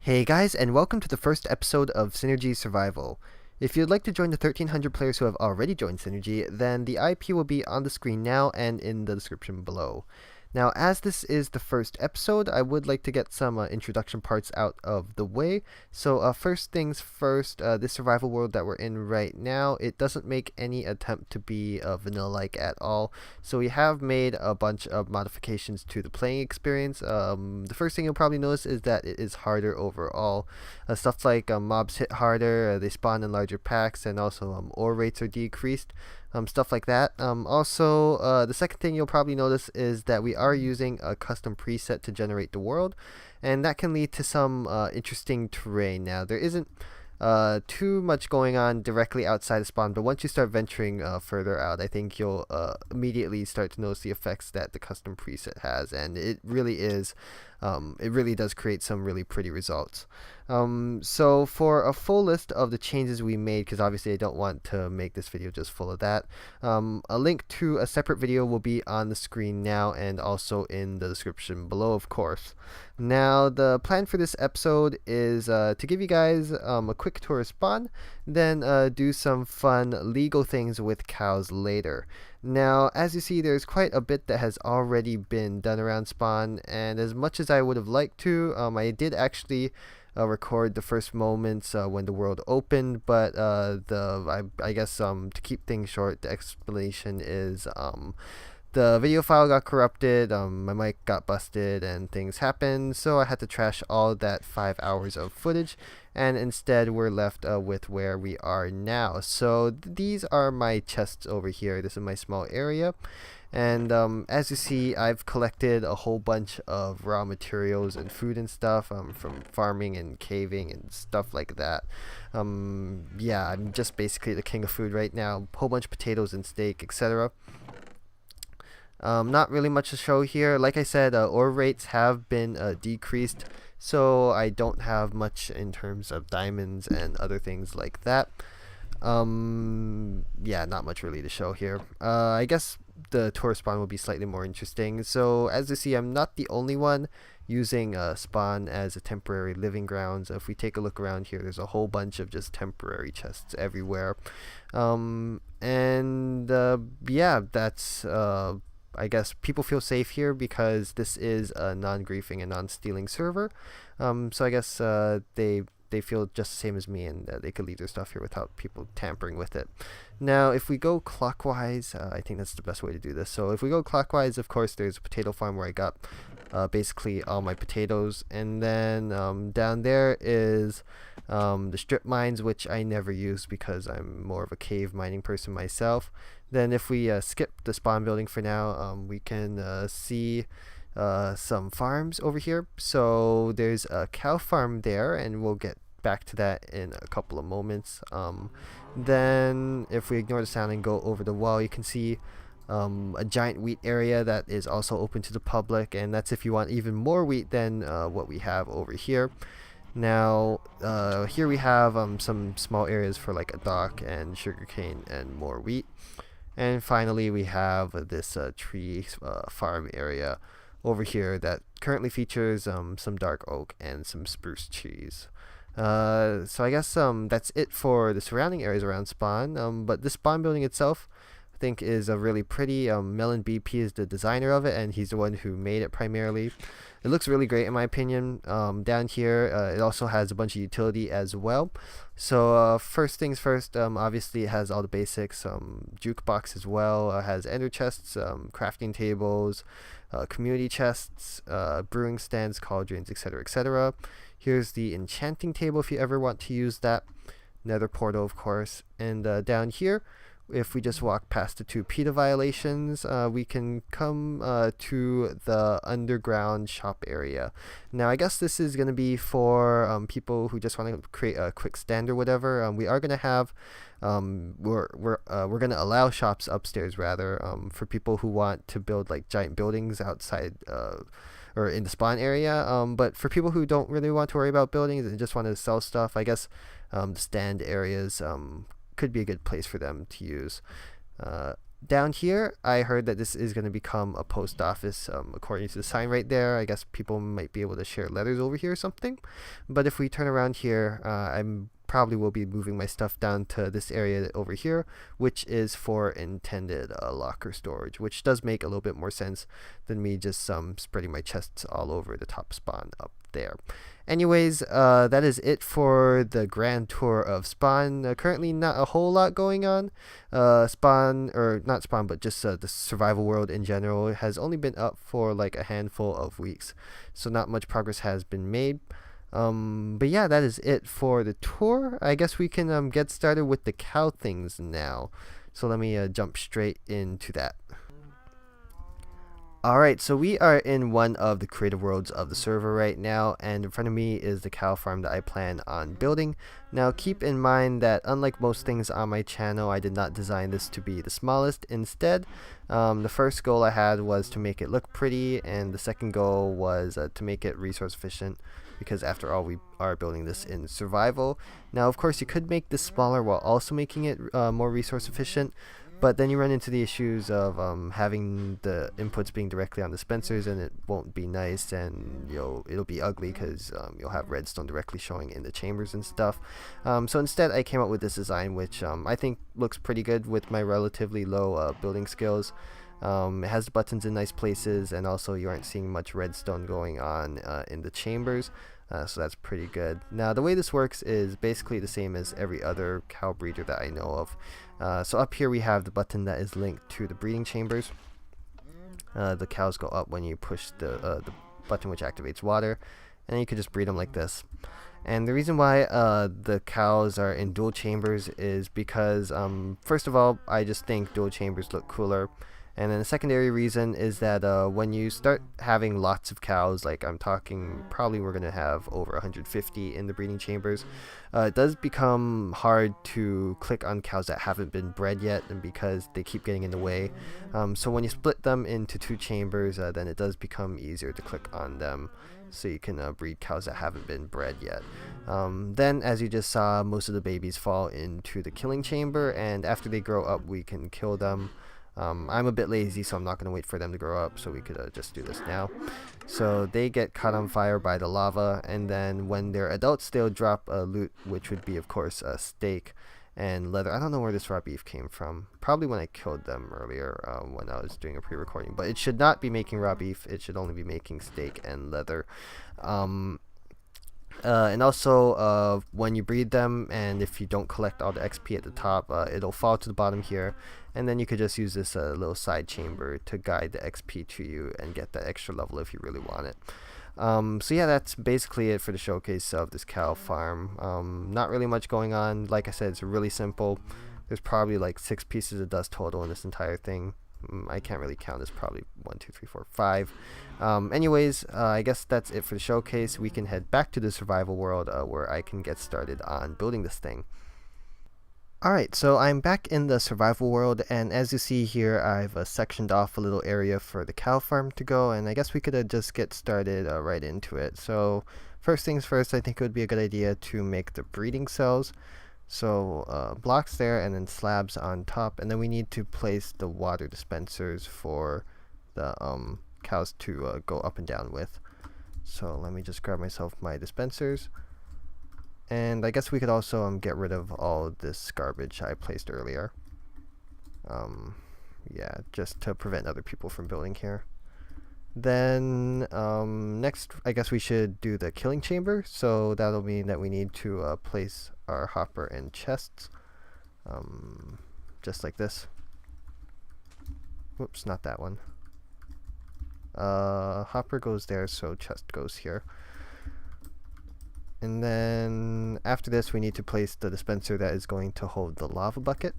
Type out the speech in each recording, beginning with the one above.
Hey guys, and welcome to the first episode of Synergy Survival. If you'd like to join the 1300 players who have already joined Synergy, then the IP will be on the screen now and in the description below. Now, as this is the first episode, I would like to get some introduction parts out of the way. So first things first, this survival world that we're in right now, it doesn't make any attempt to be vanilla-like at all. So we have made a bunch of modifications to the playing experience. The first thing you'll probably notice is that it is harder overall. Stuff like mobs hit harder, they spawn in larger packs, and also ore rates are decreased. Stuff like that. The second thing you'll probably notice is that we are using a custom preset to generate the world, and that can lead to some interesting terrain. Now, there isn't too much going on directly outside of spawn, but once you start venturing further out, I think you'll immediately start to notice the effects that the custom preset has, and it really does create some really pretty results. So for a full list of the changes we made, because obviously I don't want to make this video just full of that, a link to a separate video will be on the screen now and also in the description below, of course. Now, the plan for this episode is to give you guys a quick tour of spawn, then do some fun legal things with cows later. Now, as you see, there's quite a bit that has already been done around spawn, and as much as I would have liked to, I did actually record the first moments when the world opened, but I guess to keep things short, the explanation is the video file got corrupted, my mic got busted, and things happened, so I had to trash all that 5 hours of footage, and instead we're left with where we are now. So these are my chests over here. This is my small area. And as you see, I've collected a whole bunch of raw materials and food and stuff from farming and caving and stuff like that. Yeah, I'm just basically the king of food right now. Whole bunch of potatoes and steak, etc. Not really much to show here. Like I said, ore rates have been decreased, so I don't have much in terms of diamonds and other things like that. Yeah, not much really to show here. I guess the tour spawn will be slightly more interesting. So as you see, I'm not the only one using spawn as a temporary living grounds. If we take a look around here, there's a whole bunch of just temporary chests everywhere. Yeah, that's I guess people feel safe here because this is a non-griefing and non-stealing server. So I guess they feel just the same as me, and they could leave their stuff here without people tampering with it. Now, if we go clockwise, I think that's the best way to do this. So if we go clockwise, of course, there's a potato farm where I got basically all my potatoes, and then down there is the strip mines, which I never use because I'm more of a cave mining person myself. Then if we skip the spawn building for now, we can see some farms over here. So there's a cow farm there, and we'll get back to that in a couple of moments. Then if we ignore the sound and go over the wall, you can see a giant wheat area that is also open to the public, and that's if you want even more wheat than what we have over here. Now, here we have some small areas for like a dock and sugarcane and more wheat. And finally, we have this tree farm area over here that currently features some dark oak and some spruce trees. So I guess that's it for the surrounding areas around spawn. But the spawn building itself, I think, is a really pretty. Melon BP is the designer of it, and he's the one who made it primarily. It looks really great in my opinion. Down here, it also has a bunch of utility as well. So first things first, obviously it has all the basics. Jukebox as well. Has ender chests, crafting tables, community chests, brewing stands, cauldrons, etc., etc. Here's the enchanting table if you ever want to use that. Nether portal, of course. And down here, if we just walk past the two PETA violations, we can come to the underground shop area. Now, I guess this is going to be for people who just want to create a quick stand or whatever. We are going to have, we're going to allow shops upstairs rather, for people who want to build like giant buildings outside or in the spawn area. But for people who don't really want to worry about buildings and just want to sell stuff, I guess the stand areas could be a good place for them to use. down here, I heard that this is going to become a post office, according to the sign right there. I guess people might be able to share letters over here or something. But if we turn around here, I'm probably will be moving my stuff down to this area over here, which is for intended locker storage, which does make a little bit more sense than me just spreading my chests all over the top spawn up there. Anyways, that is it for the grand tour of Spawn. Currently not a whole lot going on. Spawn, or not Spawn, but just the survival world in general has only been up for like a handful of weeks, so not much progress has been made. But yeah, that is it for the tour. I guess we can get started with the cow things now. So let me jump straight into that. Alright, so we are in one of the creative worlds of the server right now, and in front of me is the cow farm that I plan on building. Now keep in mind that unlike most things on my channel, I did not design this to be the smallest. Instead, the first goal I had was to make it look pretty, and the second goal was to make it resource efficient, because after all, we are building this in survival. Now of course you could make this smaller while also making it more resource efficient, but then you run into the issues of having the inputs being directly on dispensers, and it won't be nice, and it'll be ugly because you'll have redstone directly showing in the chambers and stuff. So instead I came up with this design, which I think looks pretty good with my relatively low building skills. It has the buttons in nice places, and also you aren't seeing much redstone going on in the chambers. So that's pretty good. Now the way this works is basically the same as every other cow breeder that I know of. So up here we have the button that is linked to the breeding chambers. The cows go up when you push the button which activates water, and you could just breed them like this. And the reason why the cows are in dual chambers is because first of all, I just think dual chambers look cooler. And then the secondary reason is that when you start having lots of cows, like I'm talking probably we're going to have over 150 in the breeding chambers, it does become hard to click on cows that haven't been bred yet, and because they keep getting in the way. So when you split them into two chambers, then it does become easier to click on them, so you can breed cows that haven't been bred yet. Then, as you just saw, most of the babies fall into the killing chamber, and after they grow up we can kill them. I'm a bit lazy, so I'm not going to wait for them to grow up, so we could just do this now. So they get caught on fire by the lava, and then when they're adults they'll drop loot, which would be of course steak and leather. I don't know where this raw beef came from. Probably when I killed them earlier when I was doing a pre-recording. But it should not be making raw beef, it should only be making steak and leather. And also when you breed them, and if you don't collect all the XP at the top, it'll fall to the bottom here, and then you could just use this little side chamber to guide the XP to you and get that extra level if you really want it. So yeah, that's basically it for the showcase of this cow farm. Not really much going on. Like I said, it's really simple. There's probably like 6 pieces of dust total in this entire thing. I can't really count. It's probably 1, 2, 3, 4, 5. Anyways, I guess that's it for the showcase. We can head back to the survival world where I can get started on building this thing. Alright, so I'm back in the survival world, and as you see here, I've sectioned off a little area for the cow farm to go, and I guess we could just get started right into it. So first things first, I think it would be a good idea to make the breeding cells. So blocks there, and then slabs on top, and then we need to place the water dispensers for the cows to go up and down with. So let me just grab myself my dispensers, and I guess we could also get rid of all this garbage I placed earlier. Yeah, just to prevent other people from building here. Then next, I guess we should do the killing chamber. So that'll mean that we need to place our hopper in chests, just like this. Whoops, not that one. Hopper goes there, so chest goes here. And then after this, we need to place the dispenser that is going to hold the lava bucket.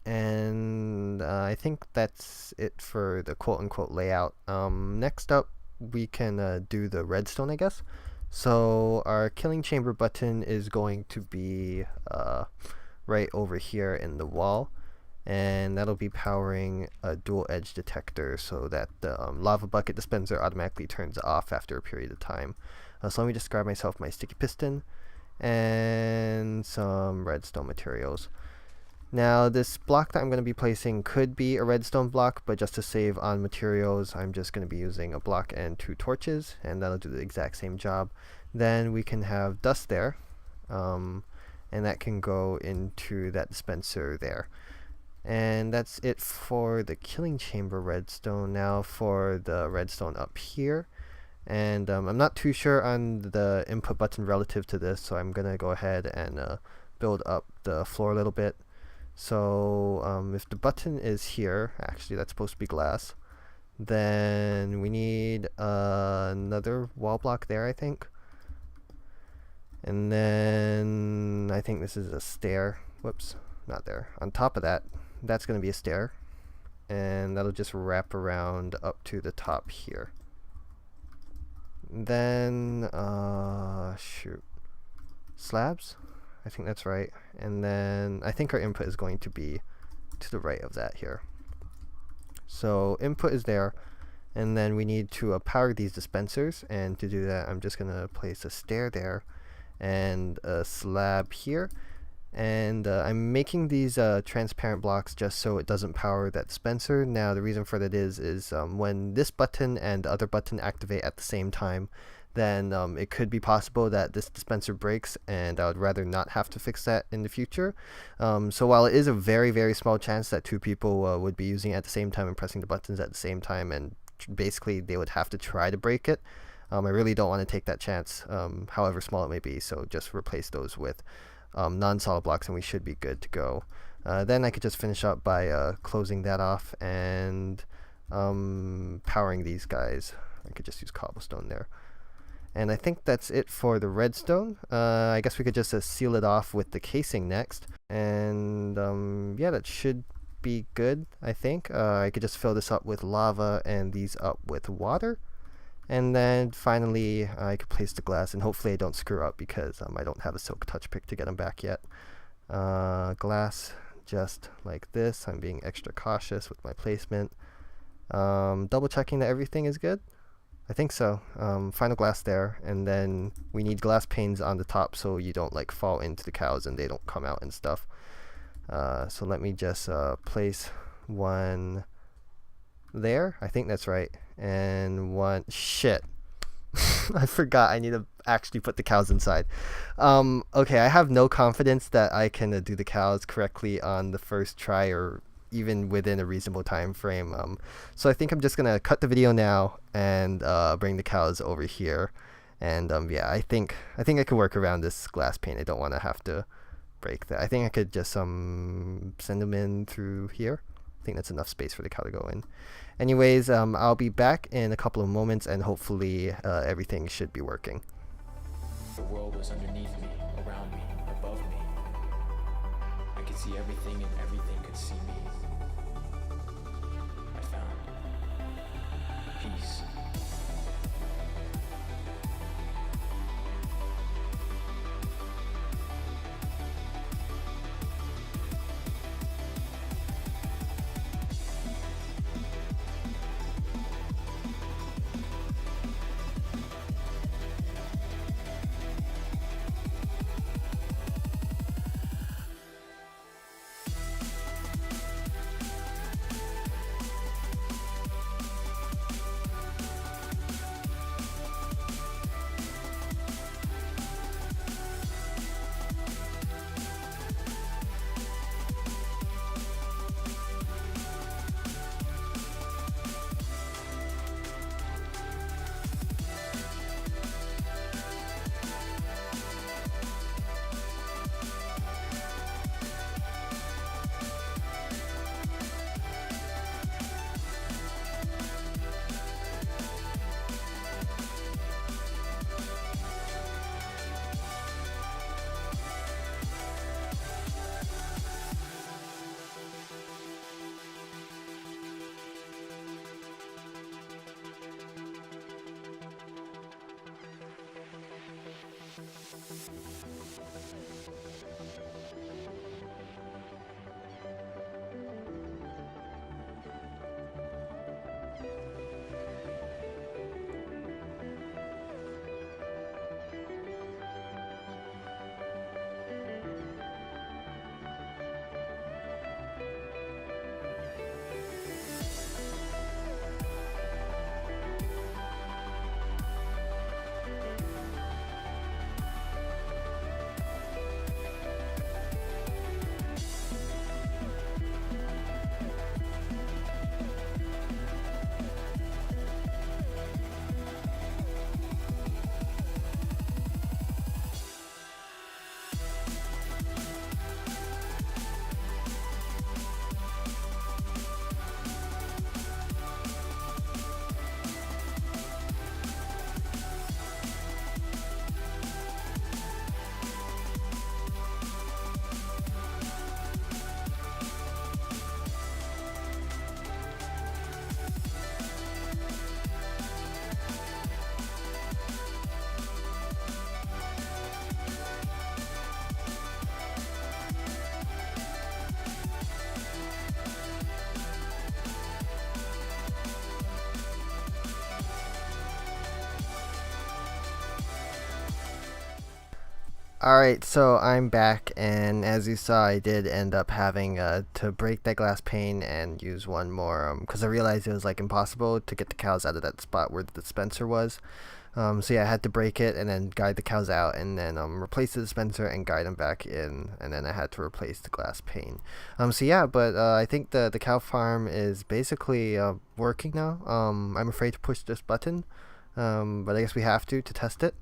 And I think that's it for the quote-unquote layout. Next up, we can do the redstone, I guess. So our killing chamber button is going to be right over here in the wall, and that'll be powering a dual edge detector so that the lava bucket dispenser automatically turns off after a period of time. So let me just grab myself my sticky piston and some redstone materials. Now this block that I'm going to be placing could be a redstone block, but just to save on materials, I'm just going to be using a block and 2 torches, and that'll do the exact same job. Then we can have dust there, and that can go into that dispenser there. And that's it for the killing chamber redstone. Now for the redstone up here. And I'm not too sure on the input button relative to this, so I'm going to go ahead and build up the floor a little bit. So if the button is here, actually that's supposed to be glass, then we need another wall block there, I think. And then I think this is a stair. Whoops, not there. On top of that, that's going to be a stair. And that'll just wrap around up to the top here. Then, shoot. Slabs? I think that's right. And then I think our input is going to be to the right of that here. So input is there, and then we need to power these dispensers, and to do that I'm just going to place a stair there and a slab here. And I'm making these transparent blocks just so it doesn't power that dispenser. Now the reason for that is when this button and the other button activate at the same time, then it could be possible that this dispenser breaks, and I would rather not have to fix that in the future. So while it is a very, very small chance that 2 people would be using it at the same time and pressing the buttons at the same time, and basically they would have to try to break it, I really don't want to take that chance, however small it may be. So just replace those with non-solid blocks and we should be good to go. Then I could just finish up by closing that off and powering these guys. I could just use cobblestone there. And I think that's it for the redstone. I guess we could just seal it off with the casing next. And yeah, that should be good, I think. I could just fill this up with lava and these up with water. And then finally, I could place the glass, and hopefully I don't screw up because I don't have a silk touch pick to get them back yet. Glass just like this. I'm being extra cautious with my placement. Double checking that everything is good. I think so. Final glass there, and then we need glass panes on the top so you don't like fall into the cows and they don't come out and stuff. So let me just place one there. I think that's right. And one, shit. I forgot I need to actually put the cows inside. Okay, I have no confidence that I can do the cows correctly on the first try or even within a reasonable time frame. So I think I'm just gonna cut the video now and bring the cows over here. And yeah, I think I could work around this glass pane. I don't want to have to break that. I think I could just send them in through here. I think that's enough space for the cow to go in. Anyways, I'll be back in a couple of moments, and hopefully everything should be working. The world was underneath me, around me, above me. I could see everything and everything could see me. I found peace. Alright, so I'm back, and as you saw, I did end up having to break that glass pane and use one more, because I realized it was like impossible to get the cows out of that spot where the dispenser was. So yeah, I had to break it and then guide the cows out, and then replace the dispenser and guide them back in, and then I had to replace the glass pane. So yeah, but I think the cow farm is basically working now. I'm afraid to push this button, but I guess we have to test it.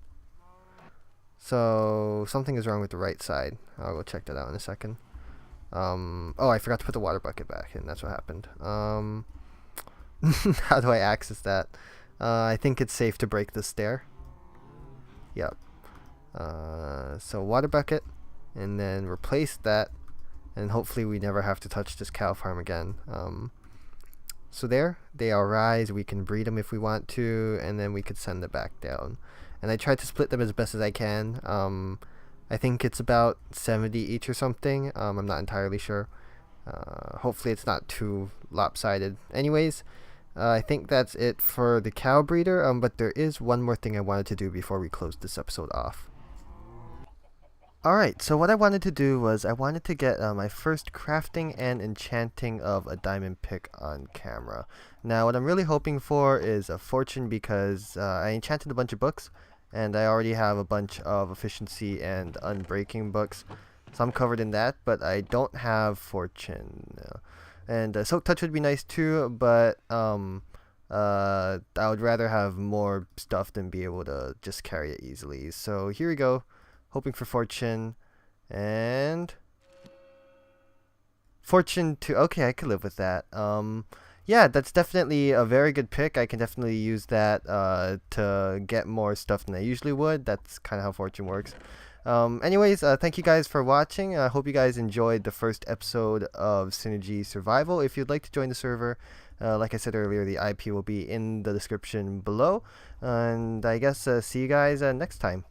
So something is wrong with the right side. I'll go check that out in a second. Oh, I forgot to put the water bucket back in. That's what happened. How do I access that? I think it's safe to break the stair. Yep. So water bucket, and then replace that, and hopefully we never have to touch this cow farm again. So there, they all rise. We can breed them if we want to, and then we could send them back down. And I tried to split them as best as I can. I think it's about 70 each or something. I'm not entirely sure. Hopefully it's not too lopsided. Anyways, I think that's it for the cow breeder. But there is one more thing I wanted to do before we close this episode off. Alright, so what I wanted to do was I wanted to get my first crafting and enchanting of a diamond pick on camera. Now what I'm really hoping for is a fortune, because I enchanted a bunch of books, and I already have a bunch of efficiency and unbreaking books, so I'm covered in that, but I don't have fortune. And Silk Touch would be nice too, but I would rather have more stuff than be able to just carry it easily. So here we go. Hoping for fortune, and fortune 2. Okay, I could live with that. Yeah, that's definitely a very good pick. I can definitely use that to get more stuff than I usually would. That's kind of how fortune works. Anyways, thank you guys for watching. I hope you guys enjoyed the first episode of Synergy Survival. If you'd like to join the server, like I said earlier, the IP will be in the description below. And I guess see you guys next time.